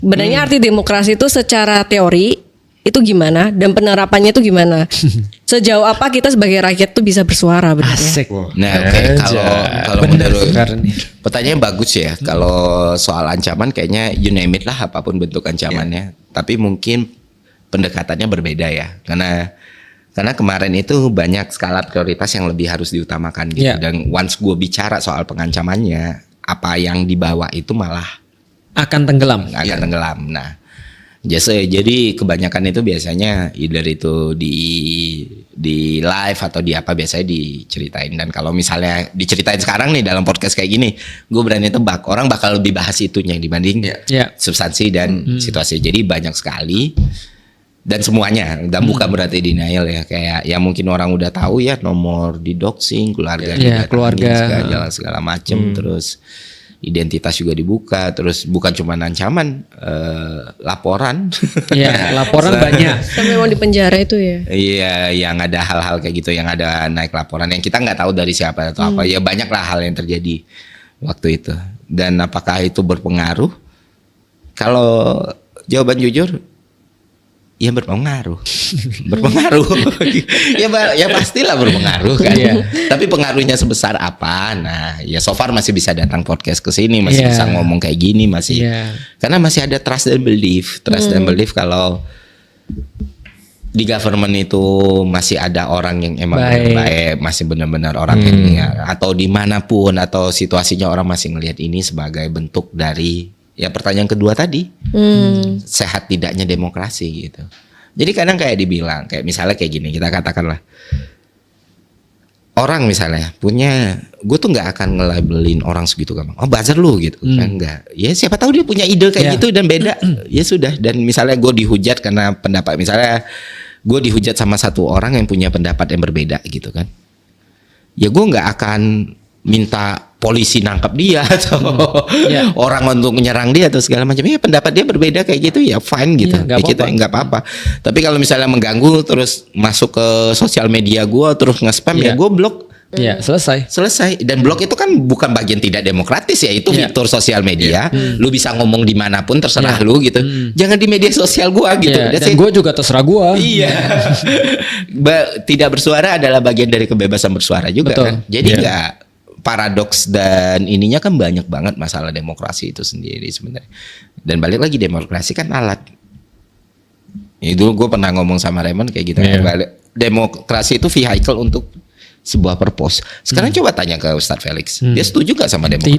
Benarnya arti demokrasi itu secara teori itu gimana dan penerapannya itu gimana? Sejauh apa kita sebagai rakyat tuh bisa bersuara benarnya? Asik. Nah, oke, kalau Bener menurut sekar nih. pertanyaannya bagus ya. Kalau soal ancaman kayaknya you name it lah, apapun bentuk ancamannya. Tapi mungkin pendekatannya berbeda ya. Karena kemarin itu banyak skala prioritas yang lebih harus diutamakan gitu. Yeah. Dan once gue bicara soal pengancamannya, apa yang dibawa itu malah Akan tenggelam. akan tenggelam. Nah, jadi kebanyakan itu biasanya either itu di live atau di apa biasanya diceritain. Dan kalau misalnya diceritain sekarang nih dalam podcast kayak gini, gue berani tebak orang bakal lebih bahas itunya dibanding Ya. substansi dan situasi. Jadi banyak sekali dan semuanya. Dan bukan berarti denial ya, kayak yang mungkin orang udah tahu ya, nomor di doxing, keluarga Ya, didatangin, keluarga. segala macem, terus identitas juga dibuka, terus bukan cuma ancaman, laporan. Ya, laporan banyak. Sampai mau di penjara itu ya. Iya, yang ada hal-hal kayak gitu, yang ada naik laporan yang kita nggak tahu dari siapa atau apa. Ya banyaklah hal yang terjadi waktu itu. Dan apakah itu berpengaruh? Kalau jawaban jujur, ya berpengaruh. Berpengaruh. ya pastilah berpengaruh kan. Iya. Tapi pengaruhnya sebesar apa? Nah, ya so far masih bisa datang podcast ke sini, masih Iya. bisa ngomong kayak gini, masih. Iya. Karena masih ada trust dan belief. Trust dan belief kalau di government itu masih ada orang yang emang Baik. baik, masih benar-benar orang yang atau dimanapun atau situasinya orang masih ngelihat ini sebagai bentuk dari ya pertanyaan kedua tadi, sehat tidaknya demokrasi gitu. Jadi kadang kayak dibilang, kayak misalnya kayak gini, kita katakanlah orang misalnya punya, gue tuh nggak akan ngelabelin orang segitu gampang. Oh buzzer lu gitu, kan enggak. Ya siapa tahu dia punya ide kayak Ya. gitu dan beda. Ya sudah. Dan misalnya gue dihujat karena pendapat, misalnya gue dihujat sama satu orang yang punya pendapat yang berbeda gitu kan. Ya gue nggak akan minta polisi nangkap dia atau Ya. orang untuk menyerang dia atau segala macam. Ya pendapat dia berbeda kayak gitu ya fine gitu. Ya, nggak Ya, kita apa-apa. nggak apa-apa. Tapi kalau misalnya mengganggu terus masuk ke sosial media gue terus nge-spam ya Ya. gue blok. Ya, Selesai. Dan blok itu kan bukan bagian tidak demokratis ya, itu Iya. fitur sosial media. Lu bisa ngomong dimanapun terserah Iya. lu gitu. Jangan di media sosial gua gitu. Ya, That's dan it. gue juga terserah gue. Iya. Tidak bersuara adalah bagian dari kebebasan bersuara juga Betul. kan. Jadi Iya. nggak paradoks dan ininya kan banyak banget masalah demokrasi itu sendiri sebenarnya. Dan balik lagi demokrasi kan alat. Itu gue pernah ngomong sama Raymond kayak gitu. Iya. Demokrasi itu vehicle untuk sebuah purpose. Sekarang coba tanya ke Ustadz Felix, dia setuju gak sama demokrasi?